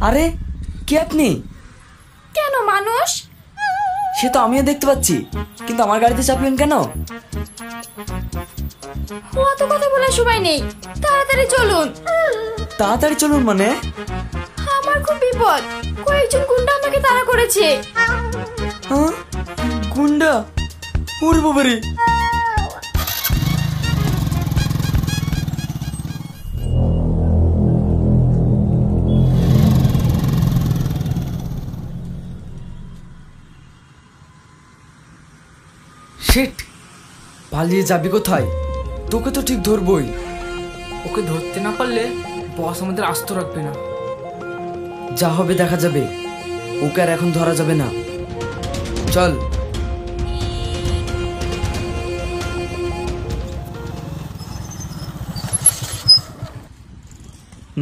আরে কে আপনি? কেন মানুষ? সে তো আমিও দেখতে পাচ্ছি, কিন্তু আমার গাড়িতে চাপলেন কেন? অত কথা বলার সময় নেই, তাড়াতাড়ি চলুন। তাড়াতাড়ি চলুন মানে? আমার খুব বিপদ, কয়েকজন গুন্ডা আমাকে তাড়া করেছে। হ্যাঁ, গুন্ডা? ওরে বাবারে! শিট, পালিয়ে যাবি কোথায়? তোকে তো ঠিক ধরবই। ওকে ধরতে না পারলে বস আমাদের আস্ত রাখবে না। যা হবে দেখা যাবে, ওকে আর এখন ধরা যাবে না। চল।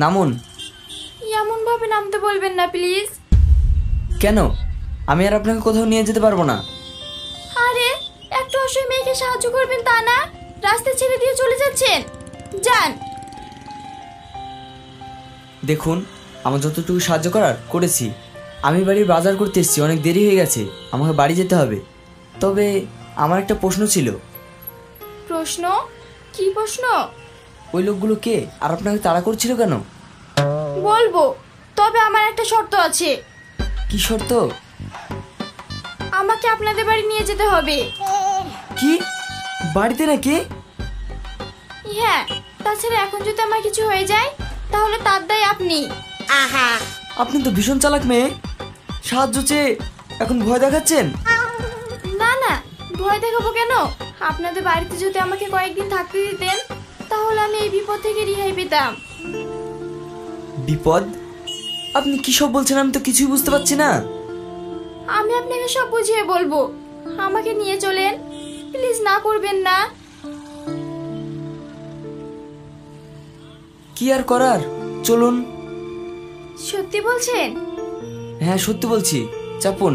নামুন। এমন ভাবে নামতে বলবেন না প্লিজ। কেন? আমি আর আপনাকে কোথাও নিয়ে যেতে পারবো না। আরে একটা অসহায় মেয়েকে সাহায্য করবেন তা না, রাস্তা ছেড়ে দিয়ে চলে যাচ্ছেন। যান। দেখুন, আমার যতটুকু সাহায্য করার করেছি। আমি বাড়ির বাজার করতে এসেছি, অনেক দেরি হয়ে গেছে, আমাকে বাড়ি যেতে হবে। তবে আমার একটা প্রশ্ন ছিল। প্রশ্ন? কি প্রশ্ন? ওই লোকগুলো কে, আর আপনাকে তাড়া করছিল কেন? বলবো, তবে আমার একটা শর্ত আছে। কি শর্ত? আমাকে আপনাদের বাড়ি নিয়ে যেতে হবে। কি, বাড়িতে নাকি? হ্যাঁ, তাছাড়া এখন যদি আমার কিছু হয়ে যায় তাহলে তার দায় আপনি। আপনি তো ভীষণ চালাক মেয়ে, সাহায্য চেয়ে এখন ভয় দেখাচ্ছেন। না না, ভয় দেখাবো কেন? আপনাদের বাড়িতে যদি আমাকে কয়েকদিন থাকতে দিতেন তাহলে আমি এই বিপদ থেকে রেহাই পেতাম। বিপদ? আপনি কি সব বলছেন? আমি তো কিছুই বুঝতে পারছি না। আমি আপনাকে সব বুঝিয়ে বলবো, আমাকে নিয়ে চলেন প্লিজ, না করবেন না। কি আর করার, চলুন। সত্যি বলছেন? হ্যাঁ সত্যি বলছি, চাপুন।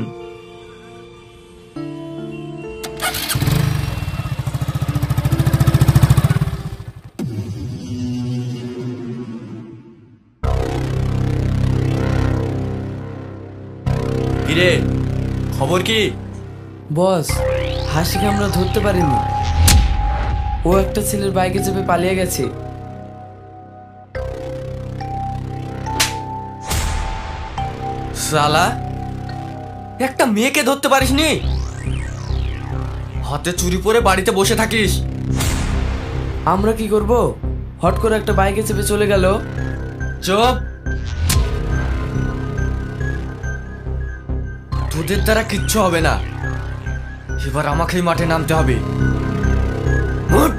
কিরে, খবর কি? বস, হাসিকে আমরা ধরতে পারিনি। ও একটা ছেলের বাইকে চেপে পালিয়ে গেছে। শালা, একটা মেয়েকে ধরতে পারিসনি? হাতে চুরি পরে বাড়িতে বসে থাকিস। আমরা কি করব? হট করে একটা বাইকে চেপে চলে গেল। চুপ! তোদের দ্বারা কিচ্ছু হবে না, এবার আমাকেই মাঠে নামতে হবে। উঠ!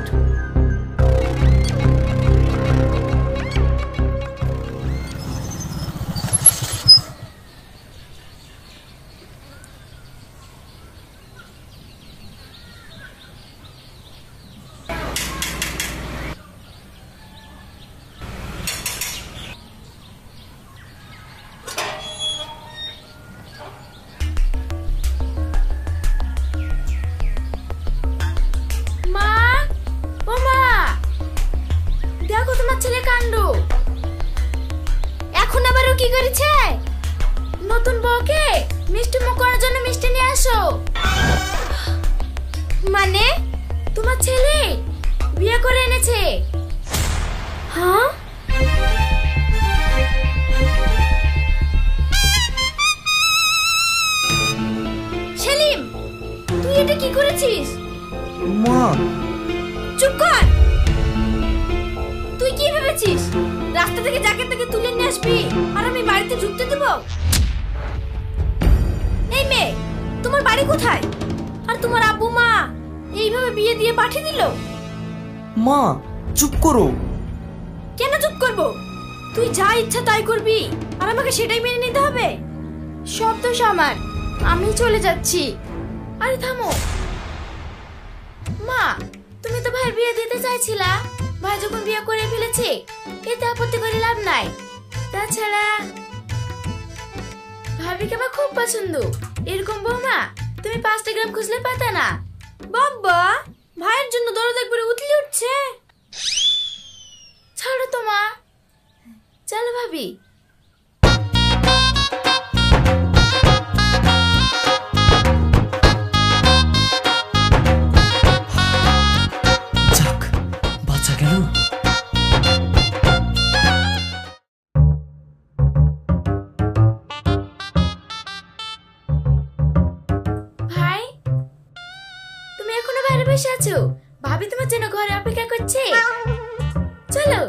মা, ও মা, দেখো তোমার ছেলে কাণ্ড। এখন আবার ও কি করেছে? নতুন বউকে মিষ্টি মুখ করার জন্য মিষ্টি নিয়ে আসো। মানে তোমার ছেলে বিয়ে করে এনেছে? হ্যাঁ? সেলিম, তুই এটা কি করেছিস? মা! চুপ কর। তুই কি ভেবেছিস রাস্তা থেকে যাকে তাকে তুলে নিয়ে আসবি আর আমি বাড়িতে ঢুকতে দেব? এই মেয়ে, তোমার বাড়ি কোথায়? আর তোমার আব্বু মা এইভাবে বিয়ে দিয়ে পাঠিয়ে দিল? মা চুপ করো। কেন চুপ করব? তুই যা ইচ্ছা তাই করবি আর আমাকে সেটাই মেনে নিতে হবে? সব দোষ আমার, আমি চলে যাচ্ছি। আরে থামো। মা, তুমি তো ভাই বিয়ে দিতে চাইছিলা, ভাই যখন বিয়ে করে ফেলেছে এতে আপত্তি করে লাভ নাই। তাছাড়া ভাবিকে আমার খুব পছন্দ, এরকম বৌমা তুমি 5টা গ্রাম খুঁজলে পাতা না। বাবা, ভাইয়ের জন্য দরদ একবারে উতলে উঠছে। ছাড়ো তো মা, চলো ভাবি। ভাবি তোমার জন্য ঘরে অপেক্ষা করছে, চলো।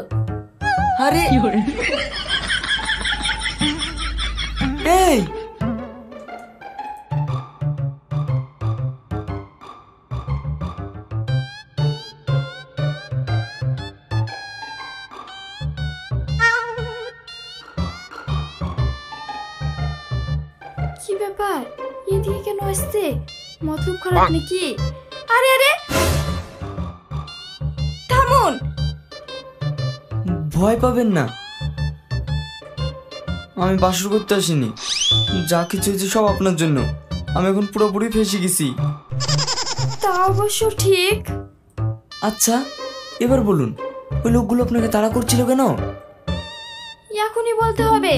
আরে এই কি ব্যাপার, এদিকে কেন আসছে? মতলব খারাপ নাকি? আরে আরে থামুন। ভয় পাবেন না, আমি বাসর করতে আসিনি। যা কিছু হয়েছে সব আপনার জন্য। আমি এখন পুরোপুরি ফেঁসে গেছি। তা অবশ্য ঠিক। আচ্ছা এবার বলুন, ওই লোকগুলো আপনাকে তাড়া করছিল কেন? এখনই বলতে হবে?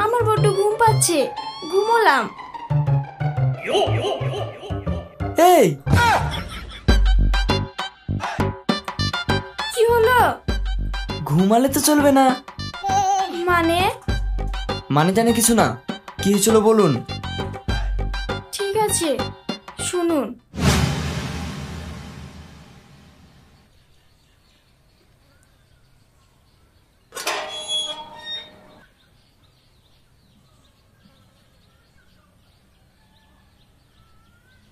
আমার বড্ড ঘুম পাচ্ছে, ঘুমোলাম। এই কি হলো? ঘুমালে তো চলবে না। মানে? মানে জানে কিছু না, কি হয়েছিল বলুন। ঠিক আছে শুনুন।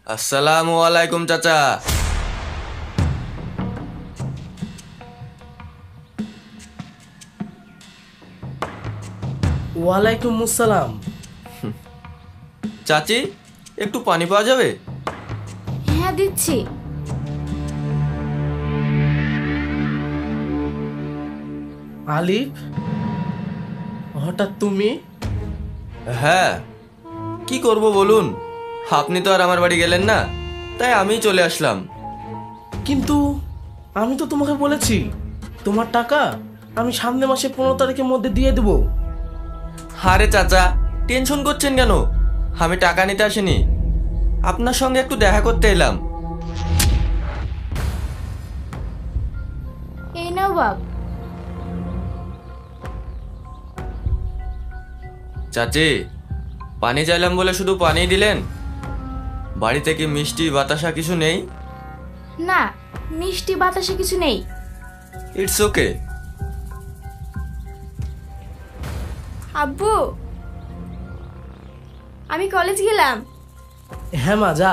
আসসালামু আলাইকুম চাচা। ওয়ালাইকুম আসসালাম। চাচি, একটু পানি পাওয়া যাবে? হ্যাঁ দিচ্ছি। আলিফ, হঠাৎ তুমি? হ্যাঁ, কি করব বলুন, আপনি তো আর আমার বাড়ি গেলেন না, তাই আমি চলে আসলাম। কিন্তু আমি তো তোমাকে বলেছি তোমার টাকা আমি সামনের মাসে 15 তারিখের মধ্যে দিয়ে দেব। আরে চাচা, টেনশন করছেন কেন? আমি টাকা নিতে আসিনি, আপনার সঙ্গে একটু দেখা করতে এলাম। এই নাও বাপ। চাচি, পানি চাইলাম বলে শুধু পানি দিলেন? বাড়িতে কি মিষ্টি বাতাসা কিছু নেই? না, মিষ্টি বাতাসে কিছু নেই। It's okay. আব্বু, আমি কলেজ গেলাম। হ্যাঁ মা, যা।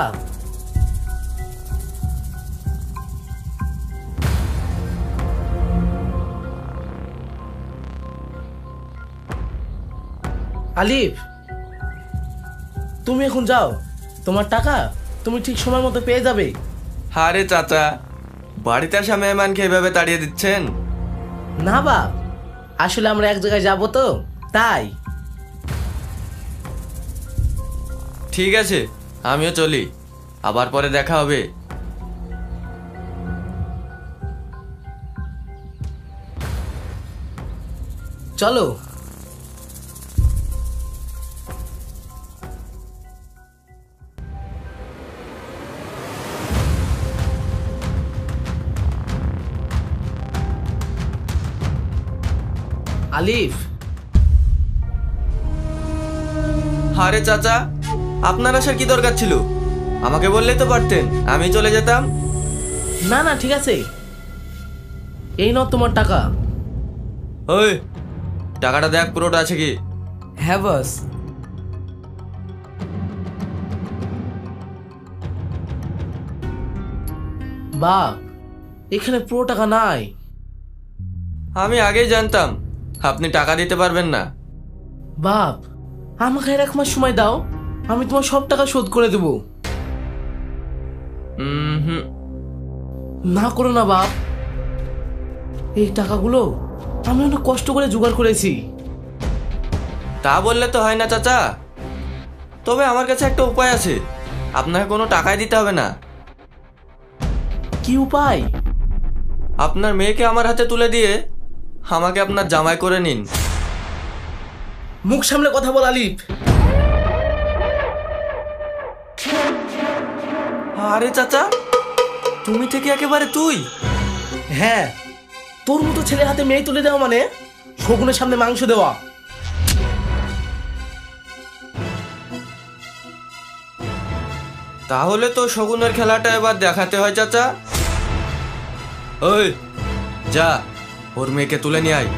আলিফ, তুমি এখন যাও, তোমার টাকা তুমি ঠিক সময় মতো পেয়ে যাবে। আরে চাচা, বাড়িতে আসা মেহমানকে এভাবে তাড়িয়ে দিচ্ছেন? না বাপ, আসলে আমরা এক জায়গায় যাব তো তাই। ঠিক আছে, আমিও চলি, আবার পরে দেখা হবে। চলো। আলিফ, আরে চাচা, আপনার আসার কি দরকার ছিল? আমাকে বললেই তো পারতেন, আমি চলে যেতাম। না না ঠিক আছে, এই নাও তোমার টাকা। ওই টাকাটা দেখ পুরোটা আছে কি। হ্যাঁ বস। বাপ, এখানে পুরো টাকা নাই। আমি আগেই জানতাম আপনি টাকা দিতে পারবেন না। বাপ, আমাকে আর 1 মাস সময় দাও, আমি তোমার সব টাকা শোধ করে দেব। হুম। না করো না বাপ, এই টাকাগুলো আমি অনেক কষ্ট করে জোগাড় করেছি। তা বললে তো হয় না চাচা, তবে আমার কাছে একটা উপায় আছে, আপনাকে কোনো টাকাই দিতে হবে না। কি উপায়? আপনার মেয়েকে আমার হাতে তুলে দিয়ে আমাকে আপনার জামাই করে নিন। মুখ সামলে কথা বল আলিফ। আরে চাচা, তুমি থেকে একেবারে তুই? হ্যাঁ, তোর মতো ছেলে হাতে মেয়ে তুলে দেওয়া মানে শগুনের সামনে মাংস দেওয়া। তাহলে তো শগুনের খেলাটা এবার দেখাতে হয় চাচা। ওই যা, ওর মেয়েকে তুলে নিয়ে আয়।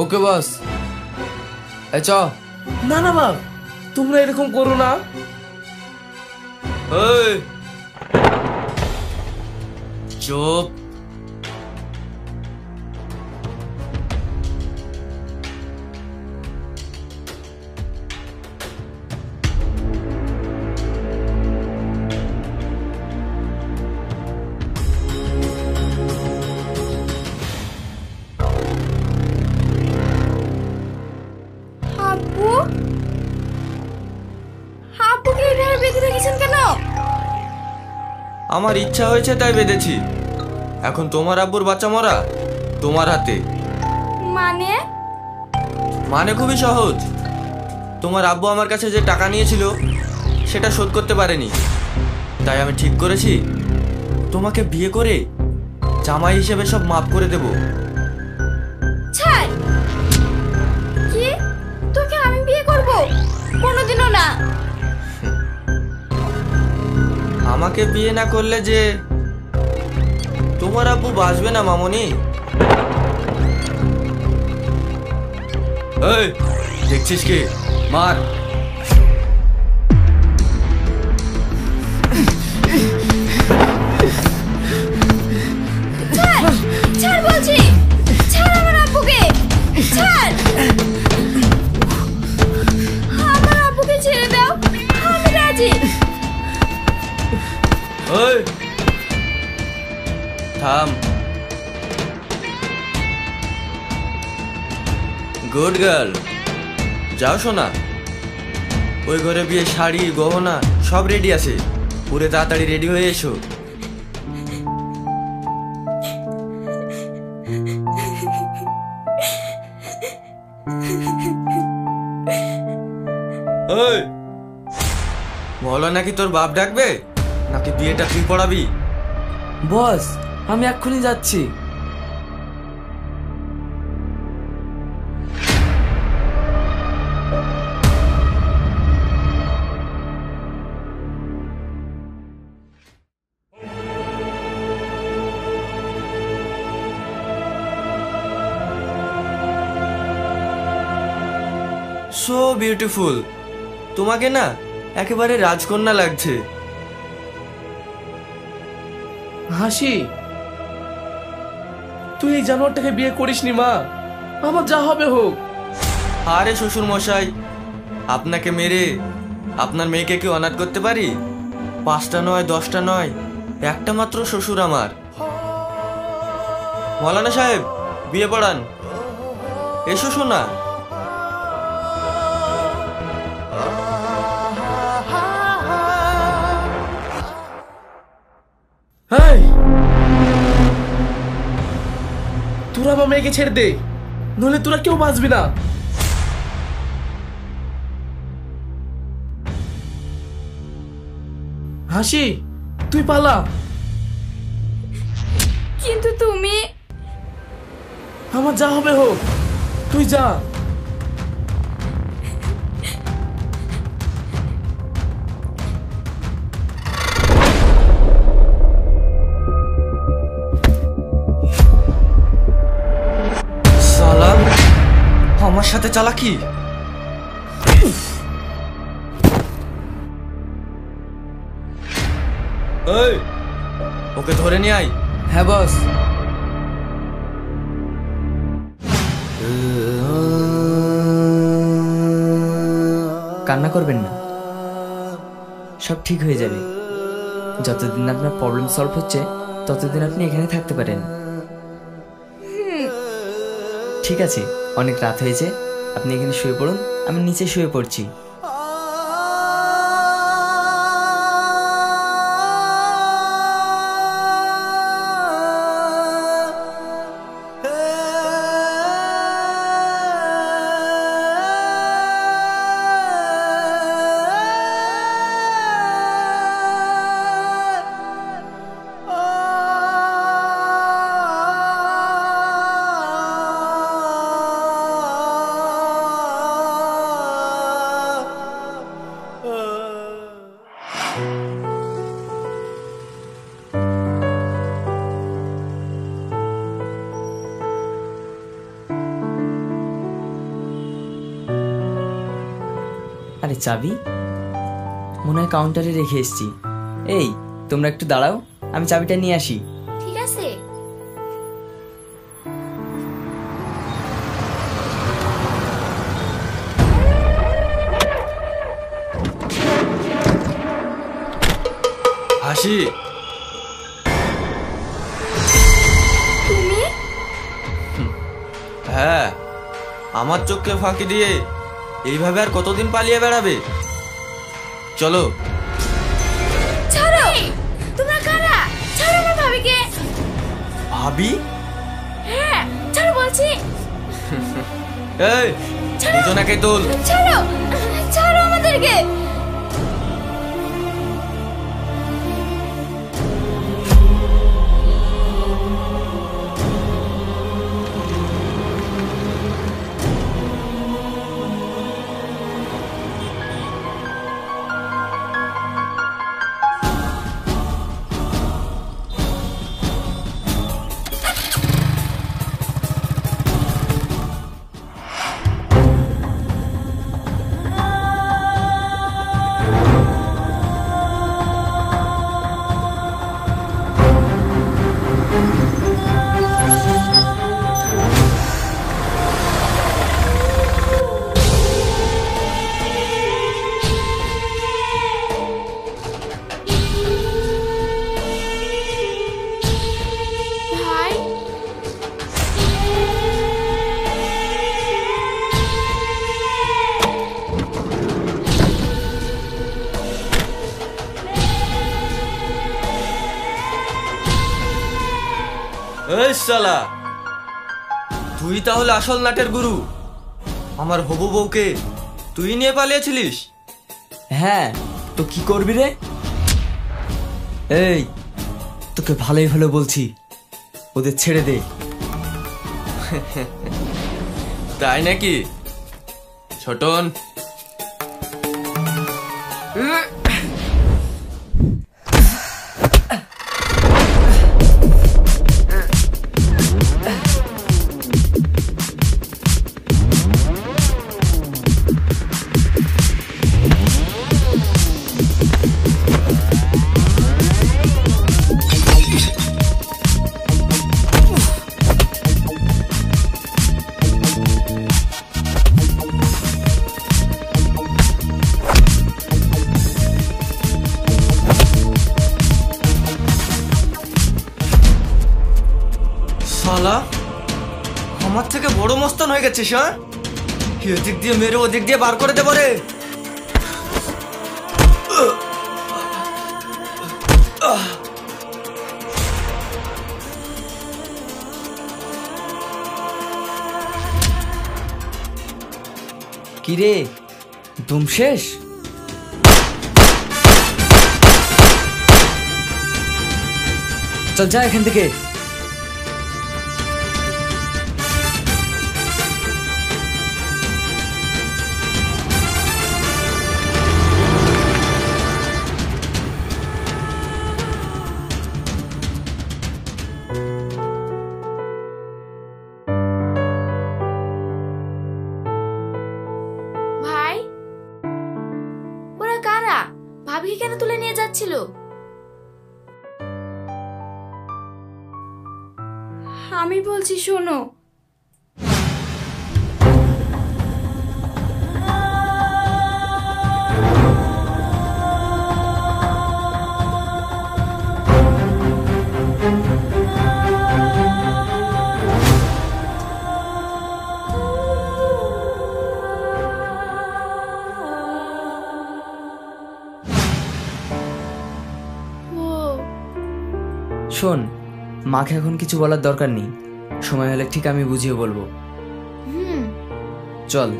ওকে বস। এই চ। না না বাপ, তোমরা এরকম করো না। ওই চুপ। আব্বু, আব্বুকে এইভাবে বেঁধে রেখেছেন কেন? আমার ইচ্ছা হয়েছে তাই বেঁধেছি। এখন তোমার আব্বুর বাচ্চা মরা তোমার হাতে। মানে? মানে খুবই সহজ। তোমার আব্বু আমার কাছে যে টাকা নিয়েছিল সেটা শোধ করতে পারেনি, তাই আমি ঠিক করেছি তোমাকে বিয়ে করে জামাই হিসেবে সব মাফ করে দেব। ছাই, কি? তোকে আমি বিয়ে করব? কোনোদিনও না। আমাকে বিয়ে না করলে যে তোমার আব্বু বাঁচবে না মামনি। এই দেখছিস কি? মার। ছাড়, ছাড় বলছি, ছাড় আমার আব্বুকে, ছাড়। আমার আব্বুকে ছেড়ে দাও, আমি রাজি। ওই থাম। গুড গার্ল, যাও শোনা। ওই ঘরে বিয়ে শাড়ি গহনা সব রেডি আছে, পুরে তাড়াতাড়ি রেডি হয়ে এসো। ওই বলো, নাকি তোর বাপ ডাকবে নাকি বিয়েটা তুই পড়াবি? বস, আমি এক্ষুনি যাচ্ছি। সো বিউটিফুল, তোমাকে না একেবারে রাজকন্যা লাগছে। হাসি, তুই এই জানোয়ারটাকে বিয়ে করিসনি মা, আমার যা হবে হোক। আরে শ্বশুর মশাই, আপনাকে মেরে আপনার মেয়েকে কি অনাথ করতে পারি? 5টা নয় 10টা নয়, একটা মাত্র শ্বশুর আমার। মৌলানা সাহেব, বিয়ে পড়ান। এসো শোনা। হেই, তোরা আমার মেয়েকে ছেড়ে দে, নইলে তোরা কেউ বাঁচবি না। হাসি, তুই পালা। কিন্তু তুমি। আমার যা হবে হোক, তুই যা। সালাম, আমার সাথে চালাকি। এই, ওকে ধরে নিয়ে আয়। হ্যাঁ বস। কান্না করবেন না, সব ঠিক হয়ে যাবে। যতদিন আপনার প্রবলেম সলভ হচ্ছে ততদিন আপনি এখানে থাকতে পারেন। ঠিক আছে, অনেক রাত হয়েছে, আপনি এখানে শুয়ে পড়ুন, আমি নিচে শুয়ে পড়ছি। আরে চাবি মনে হয় কাউন্টারে রেখে এসেছি। এই তোমরা একটু দাঁড়াও, আমি চাবিটা নিয়ে আসি। ঠিক আছে। হাসি, তুমি? হ্যাঁ, আমার চোখকে ফাঁকি দিয়ে এইভাবে আর কতদিন পালিয়ে বেড়াবে? চলো। ছাড়ো! তোমরা কারা? ছাড়ো আমার ভাবিকে। ভাবি? হ্যাঁ, ছাড়ো বলছি। এই দুজনাকে তোল। ছাড়ো! ছাড়ো আমাদেরকে। ভাই, এই শালা, তুই তাহলে আসল নাটের গুরু? আমার হবু বউকে তুই নিয়ে পালিয়েছিলিস? হ্যাঁ, তো কি করবি রে? এই তোকে ভালোই ভালো বলছি, ওদের ছেড়ে দে। তাই নাকি ছোটন? শালা, আমার থেকে বড় মস্তান হয়ে গেছিস, হ্যাঁ? এদিক দিয়ে মেরে ওদিক দিয়ে বার করে দেবো রে। কিরে, দুম শেষ? চল যা এখান থেকে। ভাই, ওরা কারা? ভাবিকে কেন তুলে নিয়ে যাচ্ছিল? আমি বলছি শোনো। শোন, মাকে এখন কিছু বলার দরকার নেই, সময় হলে ঠিক আমি বুঝিয়ে বলবো। চল।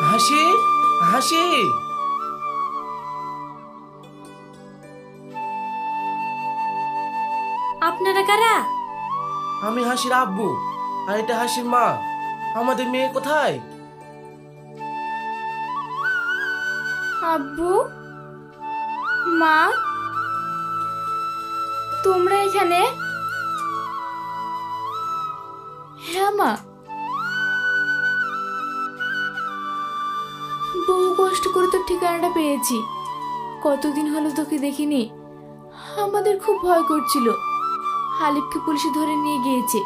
হাসি, হাসি, আপনারা কারা? আমি হাসির আব্বু, আর এটা হাসির মা। আমাদের মেয়ে কোথায়? আব্বু, মা, তোমরা এখানে? হ্যাঁ মা, বহু কষ্ট করে তোর ঠিকানাটা পেয়েছি। কতদিন হলো তোকে দেখিনি। আমাদের খুব ভয় করছিল। হালিফকে পুলিশে ধরে নিয়ে গিয়েছে,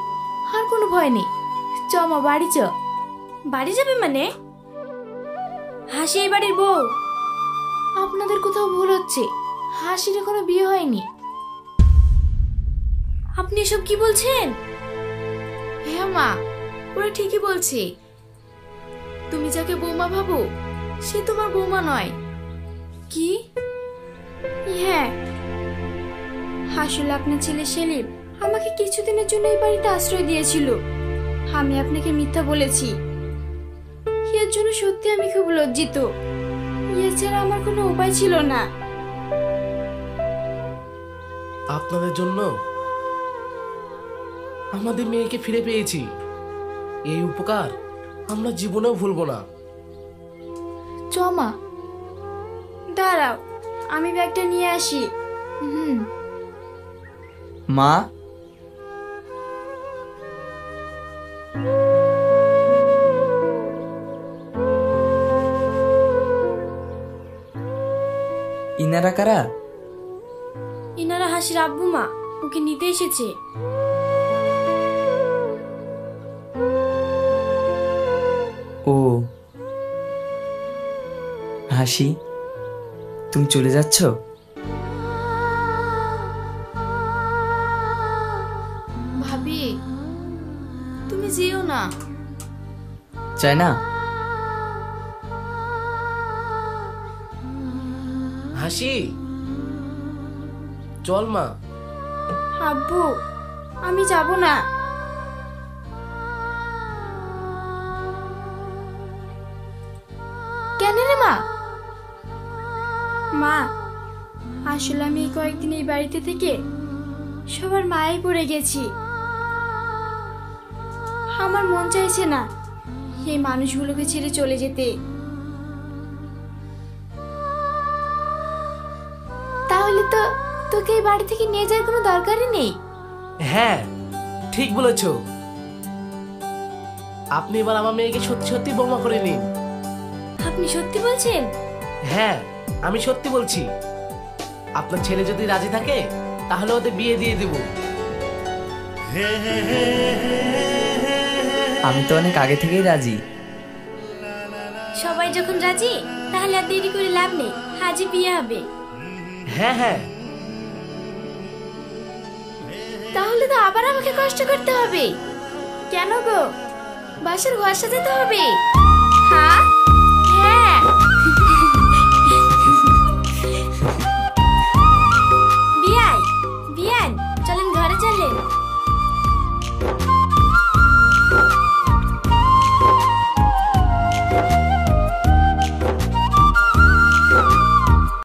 আর কোনো ভয় নেই। চ মা, বাড়ি চ। বাড়ি যাবে মানে? হাসি এই বাড়ির বউ। আপনাদের কোথাও ভুল হচ্ছে, হাসির এখনো বিয়ে হয়নি। আপনি এসব কি বলছেন? হ্যাঁ মা, ওরা ঠিকই বলছে। তুমি যাকে বৌমা ভাবো সে তোমার বৌমা নয়। কি? হ্যাঁ, আসলে আপনার ছেলে সেলিম আমাকে কিছুদিনের জন্য এই বাড়িতে আশ্রয় দিয়েছিল। আমি আপনাকে মিথ্যা বলেছি, এর জন্য সত্যি আমি খুব লজ্জিত। এছাড়া আমার কোনো উপায় ছিল না। আপনাদের জন্য আমাদের মেয়েকে ফিরে পেয়েছি। এই উপকার আমরা জীবনেও ভুলবো না। চমা, দাঁড়াও, আমি ব্যাগটা নিয়ে আসি। মা, ইনারা কারা? ইনারা হাসির আব্বু মা, ওকে নিতে এসেছে। ও হাসি, তুমি চলে যাচ্ছ? ভাবি, তুমি যেও না। চাই না? হাসি, চল মা। আব্বু, আমি যাব না। কেন রে মা? মা, আসলে আমি এই কয়েকদিন এই বাড়িতে থেকে সবার মায়ায় পড়ে গেছি। আমার মন চাইছে না এই মানুষগুলোকে ছেড়ে চলে যেতে। তাহলে তো তোকে এই বাড়ি থেকে নিয়ে যাওয়ার কোনো দরকারই নেই। হ্যাঁ, ঠিক বলেছ। আপনি এবার আমার মেয়েকে সত্যি সত্যি বৌমা করে নিন। আপনি সত্যি বলছেন? হ্যাঁ, আমি সত্যি বলছি। আপনার ছেলে যদি রাজি থাকে তাহলে ওদের বিয়ে দিয়ে দেব। আমি তো অনেক আগে থেকেই রাজি। সবাই যখন রাজি তাহলে আর দেরি করে লাভ নেই, আজই বিয়ে হবে। হ্যাঁ হ্যাঁ। তাহলে তো আবার আমাকে কষ্ট করতে হবে। কেন গো? বাসার ঘর সাজাতে হবে। হ্যাঁ,